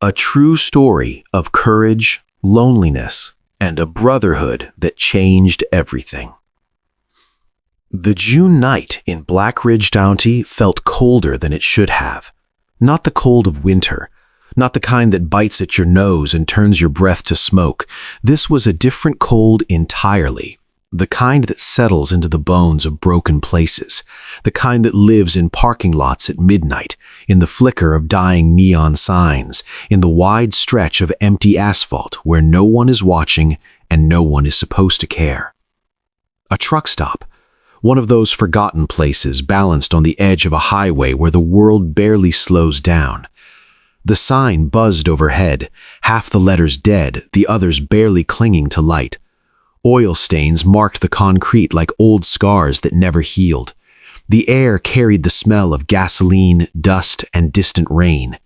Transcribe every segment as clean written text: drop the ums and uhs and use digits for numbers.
A true story of courage, loneliness, and a brotherhood that changed everything. The June night in Black Ridge County felt colder than it should have. Not the cold of winter, not the kind that bites at your nose and turns your breath to smoke. This was a different cold entirely. The kind that settles into the bones of broken places. The kind that lives in parking lots at midnight, in the flicker of dying neon signs, in the wide stretch of empty asphalt where no one is watching and no one is supposed to care. A truck stop. One of those forgotten places balanced on the edge of a highway where the world barely slows down. The sign buzzed overhead, half the letters dead, the others barely clinging to light. Oil stains marked the concrete like old scars that never healed. The air carried the smell of gasoline, dust, and distant rain.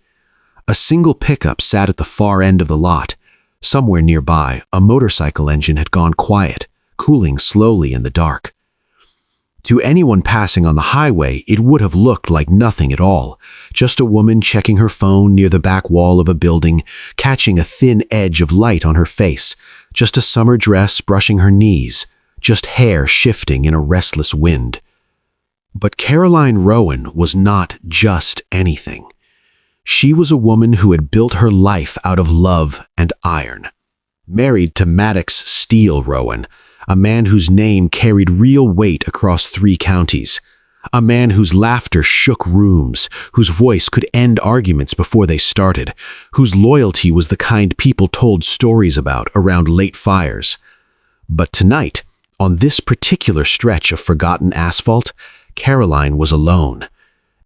A single pickup sat at the far end of the lot. Somewhere nearby, a motorcycle engine had gone quiet, cooling slowly in the dark. To anyone passing on the highway, it would have looked like nothing at all. Just a woman checking her phone near the back wall of a building, catching a thin edge of light on her face. Just a summer dress brushing her knees. Just hair shifting in a restless wind. But Caroline Rowan was not just anything. She was a woman who had built her life out of love and iron. Married to Maddox Steele Rowan, a man whose name carried real weight across 3 counties. A man whose laughter shook rooms, whose voice could end arguments before they started, whose loyalty was the kind people told stories about around late fires. But tonight, on this particular stretch of forgotten asphalt, Caroline was alone.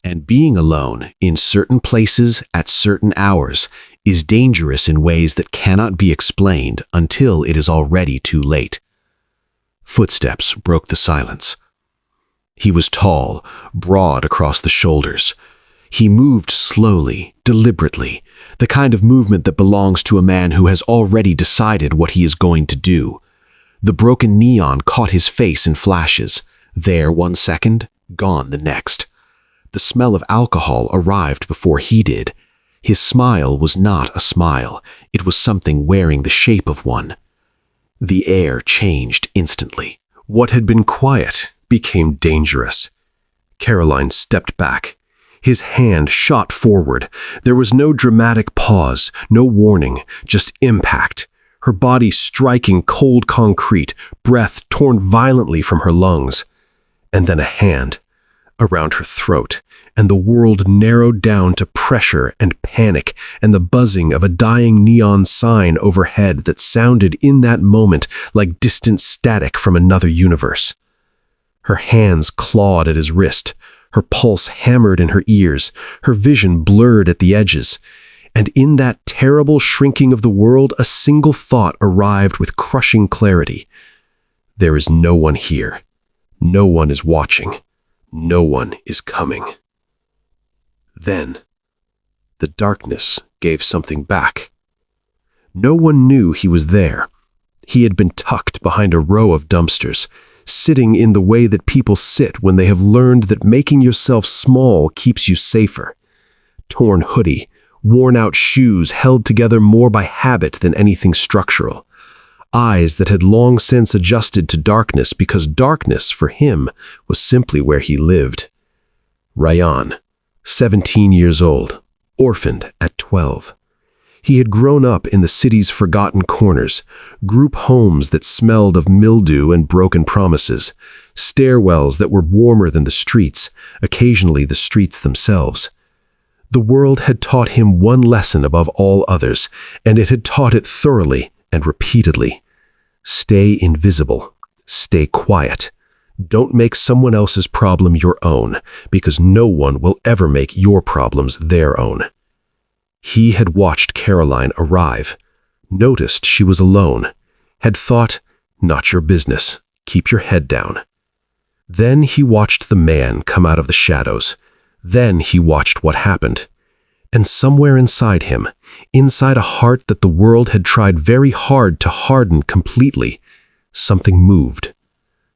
And being alone, in certain places at certain hours, is dangerous in ways that cannot be explained until it is already too late. Footsteps broke the silence. He was tall, broad across the shoulders. He moved slowly, deliberately, the kind of movement that belongs to a man who has already decided what he is going to do. The broken neon caught his face in flashes. There 1 second, gone the next. The smell of alcohol arrived before he did. His smile was not a smile. It was something wearing the shape of one. The air changed instantly. What had been quiet became dangerous. Caroline stepped back. His hand shot forward. There was no dramatic pause, no warning, just impact. Her body striking cold concrete, breath torn violently from her lungs. And then a hand around her throat, and the world narrowed down to pressure and panic and the buzzing of a dying neon sign overhead that sounded in that moment like distant static from another universe. Her hands clawed at his wrist, her pulse hammered in her ears, her vision blurred at the edges. And in that terrible shrinking of the world, a single thought arrived with crushing clarity. There is no one here. No one is watching. No one is coming. Then, the darkness gave something back. No one knew he was there. He had been tucked behind a row of dumpsters, sitting in the way that people sit when they have learned that making yourself small keeps you safer. Torn hoodie, worn-out shoes held together more by habit than anything structural. Eyes that had long since adjusted to darkness because darkness, for him, was simply where he lived. Ryan, 17 years old, orphaned at 12. He had grown up in the city's forgotten corners, group homes that smelled of mildew and broken promises, stairwells that were warmer than the streets, occasionally the streets themselves. The world had taught him one lesson above all others, and it had taught it thoroughly and repeatedly. Stay invisible. Stay quiet. Don't make someone else's problem your own, because no one will ever make your problems their own. He had watched Caroline arrive, noticed she was alone, had thought, not your business, keep your head down. Then he watched the man come out of the shadows. Then he watched what happened. And somewhere inside him, inside a heart that the world had tried very hard to harden completely, something moved.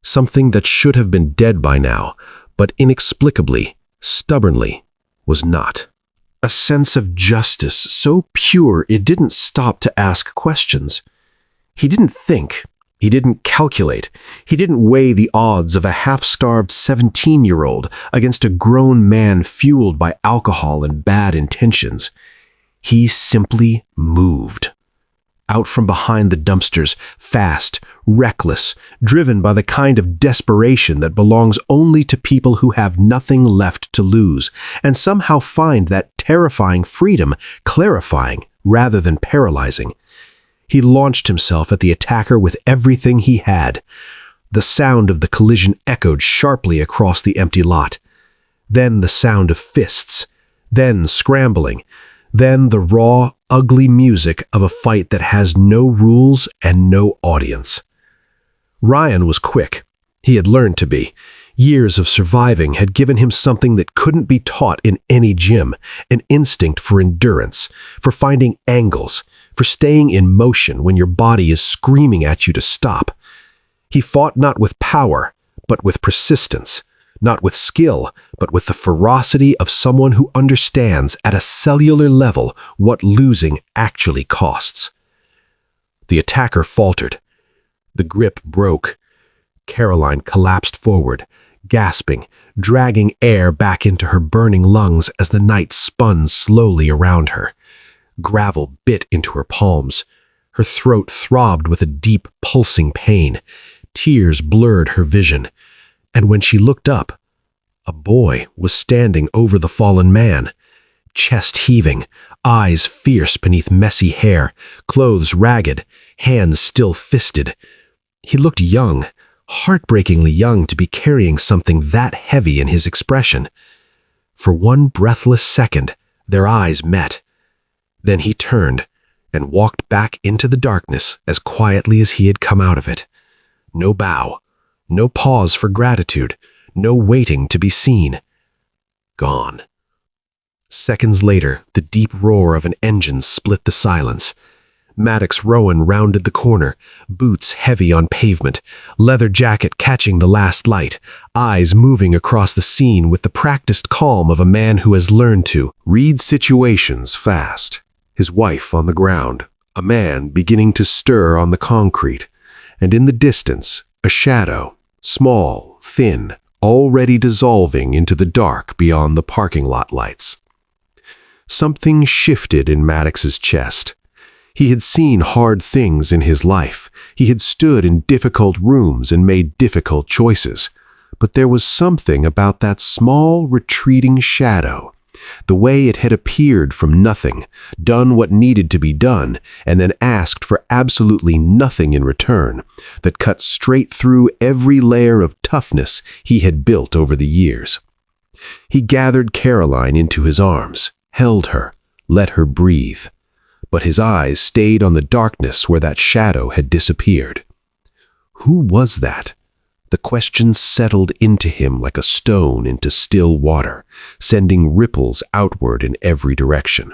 Something that should have been dead by now, but inexplicably, stubbornly, was not. a sense of justice so pure it didn't stop to ask questions. He didn't think. He didn't calculate. He didn't weigh the odds of a half-starved 17-year-old against a grown man fueled by alcohol and bad intentions. He simply moved. Out from behind the dumpsters, fast, reckless, driven by the kind of desperation that belongs only to people who have nothing left to lose, and somehow find that terrifying freedom clarifying rather than paralyzing. He launched himself at the attacker with everything he had. The sound of the collision echoed sharply across the empty lot. Then the sound of fists. Then scrambling. Then the raw, ugly music of a fight that has no rules and no audience. Ryan was quick. He had learned to be. Years of surviving had given him something that couldn't be taught in any gym, an instinct for endurance, for finding angles, for staying in motion when your body is screaming at you to stop. He fought not with power, but with persistence, not with skill, but with the ferocity of someone who understands at a cellular level what losing actually costs. The attacker faltered. The grip broke. Caroline collapsed forward, gasping, dragging air back into her burning lungs as the night spun slowly around her. Gravel bit into her palms. Her throat throbbed with a deep, pulsing pain. Tears blurred her vision. And when she looked up, a boy was standing over the fallen man, chest heaving, eyes fierce beneath messy hair, clothes ragged, hands still fisted. He looked young, heartbreakingly young to be carrying something that heavy in his expression. For one breathless second, their eyes met. Then he turned and walked back into the darkness as quietly as he had come out of it. No bow, no pause for gratitude, no waiting to be seen. Gone. Seconds later, the deep roar of an engine split the silence. Maddox Rowan rounded the corner, boots heavy on pavement, leather jacket catching the last light, eyes moving across the scene with the practiced calm of a man who has learned to read situations fast. His wife on the ground, a man beginning to stir on the concrete, and in the distance, a shadow, small, thin, already dissolving into the dark beyond the parking lot lights. Something shifted in Maddox's chest. He had seen hard things in his life. He had stood in difficult rooms and made difficult choices. But there was something about that small, retreating shadow, the way it had appeared from nothing, done what needed to be done, and then asked for absolutely nothing in return, that cut straight through every layer of toughness he had built over the years. He gathered Caroline into his arms, held her, let her breathe. But his eyes stayed on the darkness where that shadow had disappeared. Who was that? The question settled into him like a stone into still water, sending ripples outward in every direction.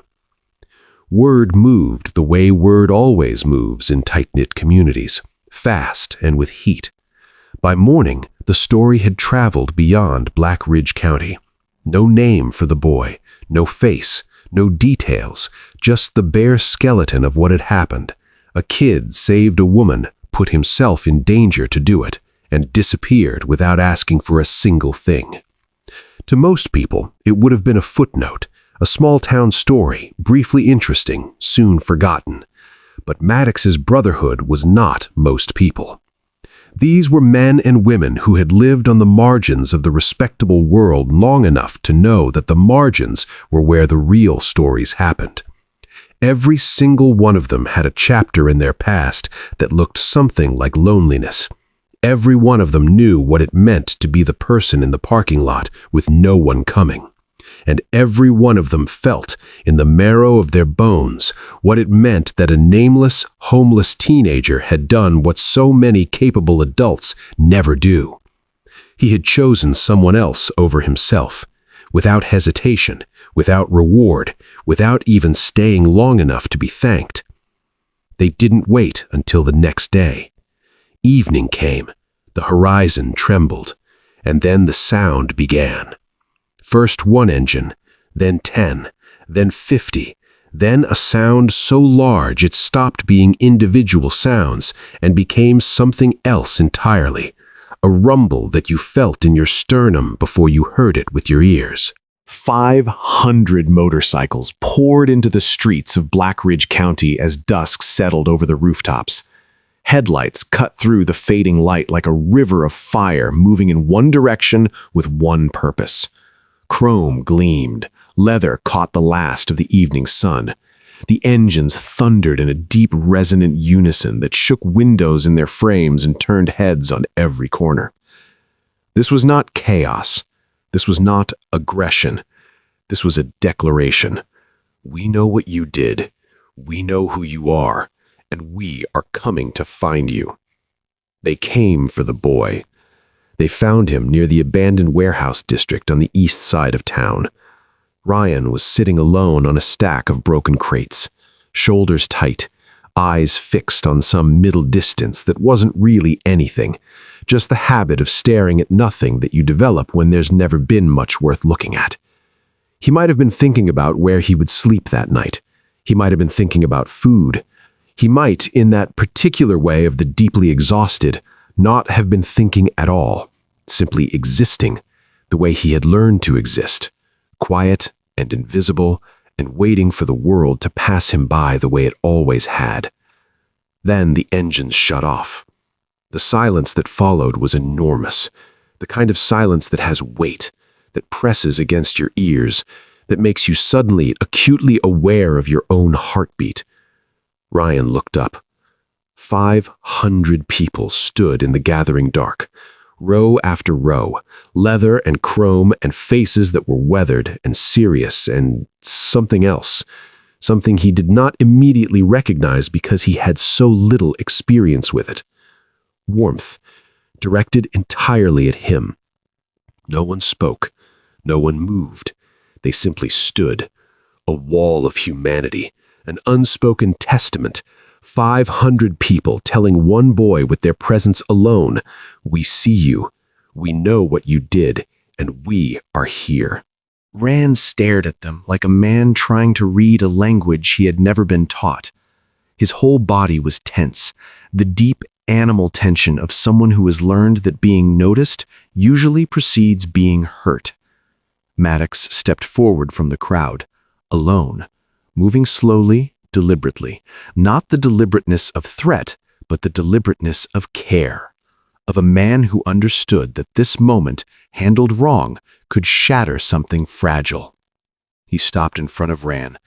Word moved the way word always moves in tight-knit communities, fast and with heat. By morning, the story had traveled beyond Black Ridge County. No name for the boy, no face, no details, just the bare skeleton of what had happened. A kid saved a woman, put himself in danger to do it, and disappeared without asking for a single thing. To most people, it would have been a footnote, a small-town story, briefly interesting, soon forgotten. But Maddox's Brotherhood was not most people. These were men and women who had lived on the margins of the respectable world long enough to know that the margins were where the real stories happened. Every single one of them had a chapter in their past that looked something like loneliness. Every one of them knew what it meant to be the person in the parking lot with no one coming. And every one of them felt, in the marrow of their bones, what it meant that a nameless, homeless teenager had done what so many capable adults never do. He had chosen someone else over himself, without hesitation, without reward, without even staying long enough to be thanked. They didn't wait until the next day. Evening came, the horizon trembled, and then the sound began. First one engine, then 10, then 50, then a sound so large it stopped being individual sounds and became something else entirely, a rumble that you felt in your sternum before you heard it with your ears. 500 motorcycles poured into the streets of Black Ridge County as dusk settled over the rooftops. Headlights cut through the fading light like a river of fire moving in one direction with one purpose. Chrome gleamed, leather caught the last of the evening sun. The engines thundered in a deep resonant unison that shook windows in their frames and turned heads on every corner. This was not chaos. This was not aggression. This was a declaration. We know what you did. We know who you are. And we are coming to find you. They came for the boy. They found him near the abandoned warehouse district on the east side of town. Ryan was sitting alone on a stack of broken crates, shoulders tight, eyes fixed on some middle distance that wasn't really anything, just the habit of staring at nothing that you develop when there's never been much worth looking at. He might have been thinking about where he would sleep that night. He might have been thinking about food. He might, in that particular way of the deeply exhausted, not have been thinking at all, simply existing, the way he had learned to exist, quiet and invisible, and waiting for the world to pass him by the way it always had. Then the engines shut off. The silence that followed was enormous, the kind of silence that has weight, that presses against your ears, that makes you suddenly acutely aware of your own heartbeat. Ryan looked up. 500 people stood in the gathering dark, row after row, leather and chrome and faces that were weathered and serious and something else, something he did not immediately recognize because he had so little experience with it. Warmth, directed entirely at him. No one spoke. No one moved. They simply stood, a wall of humanity, an unspoken testament, 500 people telling one boy with their presence alone, we see you, we know what you did, and we are here. Rand stared at them like a man trying to read a language he had never been taught. His whole body was tense, the deep animal tension of someone who has learned that being noticed usually precedes being hurt. Maddox stepped forward from the crowd, alone, moving slowly, deliberately, not the deliberateness of threat, but the deliberateness of care, of a man who understood that this moment, handled wrong, could shatter something fragile. He stopped in front of Rand,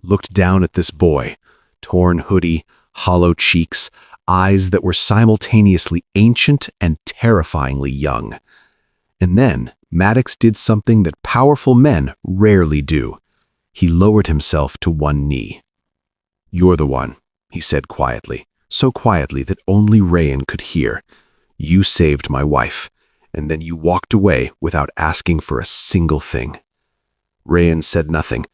looked down at this boy, torn hoodie, hollow cheeks, eyes that were simultaneously ancient and terrifyingly young. And then Maddox did something that powerful men rarely do. He lowered himself to one knee. "You're the one," he said quietly, so quietly that only Ryan could hear. "You saved my wife, and then you walked away without asking for a single thing." Ryan said nothing.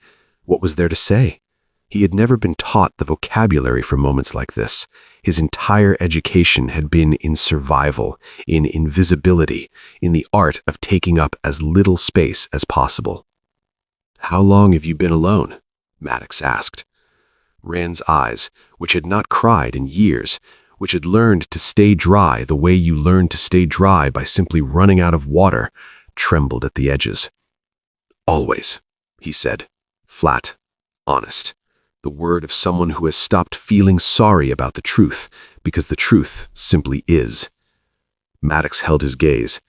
What was there to say? He had never been taught the vocabulary for moments like this. His entire education had been in survival, in invisibility, in the art of taking up as little space as possible. "How long have you been alone?" Maddox asked. Rand's eyes, which had not cried in years, which had learned to stay dry the way you learn to stay dry by simply running out of water, trembled at the edges. "Always," he said, flat, honest. The word of someone who has stopped feeling sorry about the truth, because the truth simply is. Maddox held his gaze.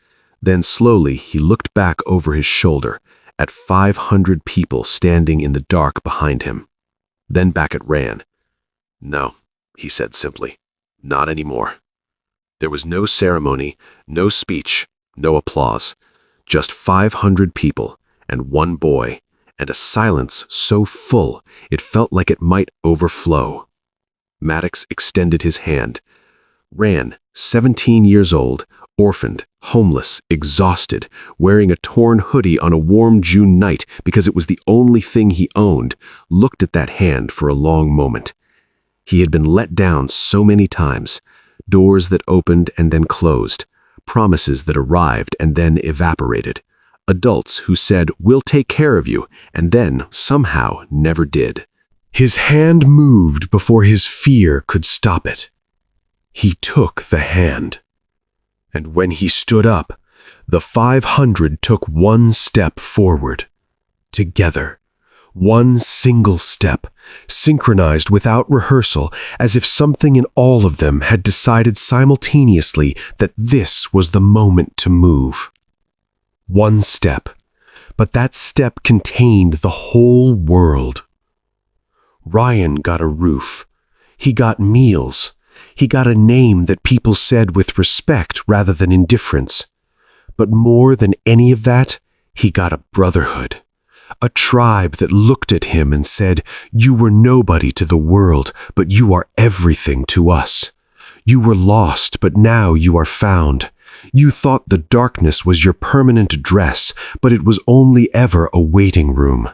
Then slowly he looked back over his shoulder at 500 people standing in the dark behind him. Then back at Rand. "No," he said simply. "Not anymore." There was no ceremony, no speech, no applause. Just 500 people and one boy, and a silence so full it felt like it might overflow. Maddox extended his hand. Rand, 17 years old, orphaned, homeless, exhausted, wearing a torn hoodie on a warm June night because it was the only thing he owned, looked at that hand for a long moment. He had been let down so many times, doors that opened and then closed, promises that arrived and then evaporated, Adults who said, "We'll take care of you," and then somehow never did. His hand moved before his fear could stop it. He took the hand. And when he stood up, the 500 took one step forward. Together. One single step, synchronized without rehearsal, as if something in all of them had decided simultaneously that this was the moment to move. One step, but that step contained the whole world. Ryan got a roof. He got meals. He got a name that people said with respect rather than indifference. But more than any of that, he got a brotherhood. A tribe that looked at him and said, "You were nobody to the world, but you are everything to us. You were lost, but now you are found. You thought the darkness was your permanent address, but it was only ever a waiting room."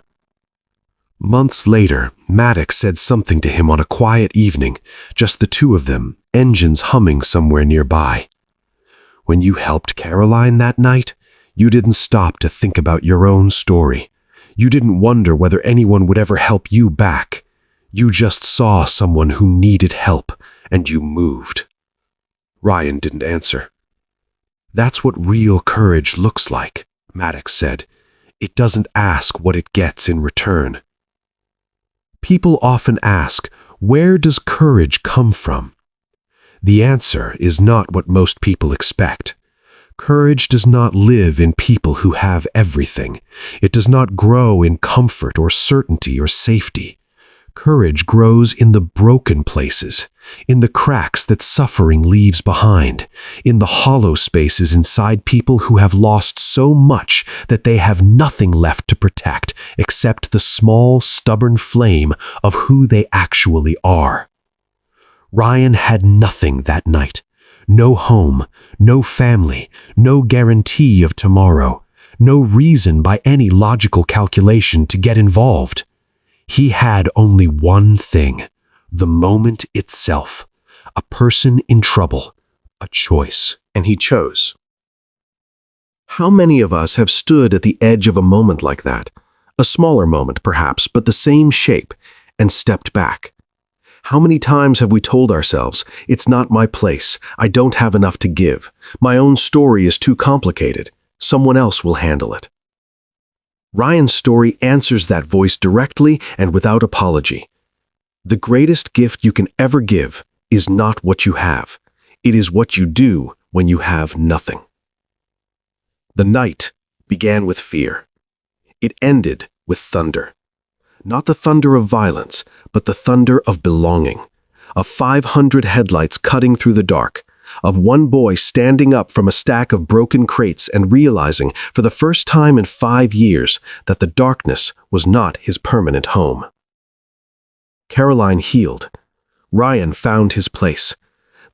Months later, Maddox said something to him on a quiet evening, just the two of them, engines humming somewhere nearby. "When you helped Caroline that night, you didn't stop to think about your own story. You didn't wonder whether anyone would ever help you back. You just saw someone who needed help, and you moved." Ryan didn't answer. "That's what real courage looks like," Maddox said. "It doesn't ask what it gets in return." People often ask, where does courage come from? The answer is not what most people expect. Courage does not live in people who have everything. It does not grow in comfort or certainty or safety. Courage grows in the broken places, in the cracks that suffering leaves behind, in the hollow spaces inside people who have lost so much that they have nothing left to protect except the small, stubborn flame of who they actually are. Ryan had nothing that night. No home, no family, no guarantee of tomorrow, no reason by any logical calculation to get involved. He had only one thing, the moment itself, a person in trouble, a choice, and he chose. How many of us have stood at the edge of a moment like that, a smaller moment perhaps, but the same shape, and stepped back? How many times have we told ourselves, "It's not my place, I don't have enough to give, my own story is too complicated, someone else will handle it"? Ryan's story answers that voice directly and without apology. The greatest gift you can ever give is not what you have. It is what you do when you have nothing. The night began with fear. It ended with thunder. Not the thunder of violence, but the thunder of belonging, of 500 headlights cutting through the dark, of one boy standing up from a stack of broken crates and realizing for the first time in 5 years that the darkness was not his permanent home. Caroline healed. Ryan found his place.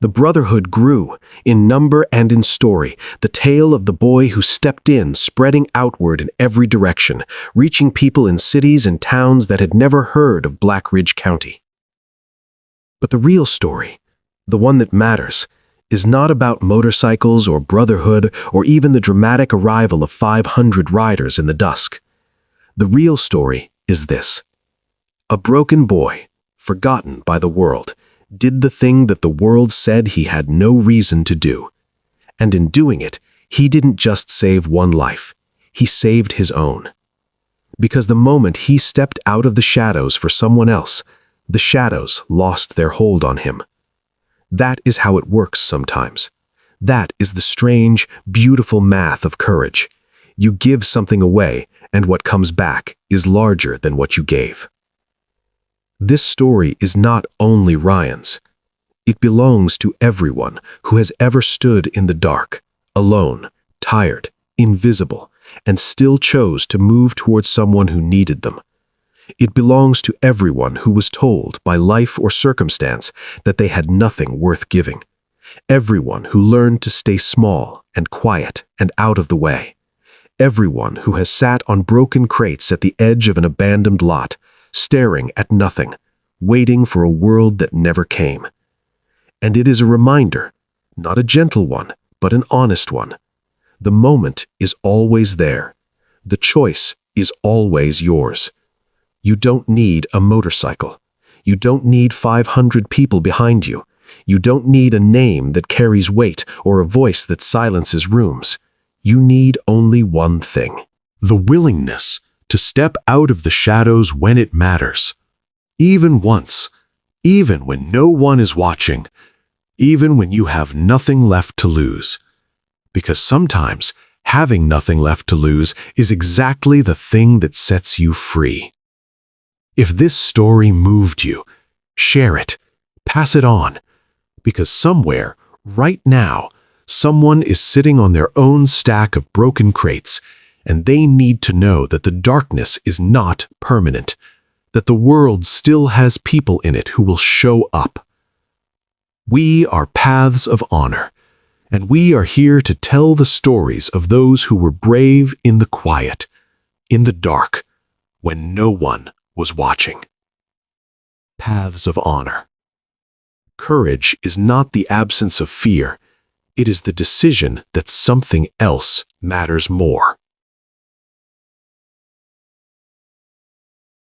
The Brotherhood grew, in number and in story, the tale of the boy who stepped in, spreading outward in every direction, reaching people in cities and towns that had never heard of Black Ridge County. But the real story, the one that matters, is not about motorcycles or Brotherhood or even the dramatic arrival of 500 riders in the dusk. The real story is this. A broken boy, forgotten by the world, did the thing that the world said he had no reason to do. And in doing it, he didn't just save one life, he saved his own. Because the moment he stepped out of the shadows for someone else, the shadows lost their hold on him. That is how it works sometimes. That is the strange, beautiful math of courage. You give something away, and what comes back is larger than what you gave. This story is not only Ryan's. It belongs to everyone who has ever stood in the dark, alone, tired, invisible, and still chose to move towards someone who needed them. It belongs to everyone who was told by life or circumstance that they had nothing worth giving. Everyone who learned to stay small and quiet and out of the way. Everyone who has sat on broken crates at the edge of an abandoned lot, staring at nothing, waiting for a world that never came. And it is a reminder, not a gentle one, but an honest one. The moment is always there, The choice is always yours. You don't need a motorcycle. You don't need 500 people behind you. You don't need a name that carries weight or a voice that silences rooms. You need only one thing: the willingness to step out of the shadows when it matters. Even once, even when no one is watching, even when you have nothing left to lose. Because sometimes having nothing left to lose is exactly the thing that sets you free. If this story moved you, share it, pass it on, because somewhere, right now, someone is sitting on their own stack of broken crates, and they need to know that the darkness is not permanent, that the world still has people in it who will show up. We are Paths of Honor, and we are here to tell the stories of those who were brave in the quiet, in the dark, when no one was watching. Paths of Honor. Courage is not the absence of fear. It is the decision that something else matters more.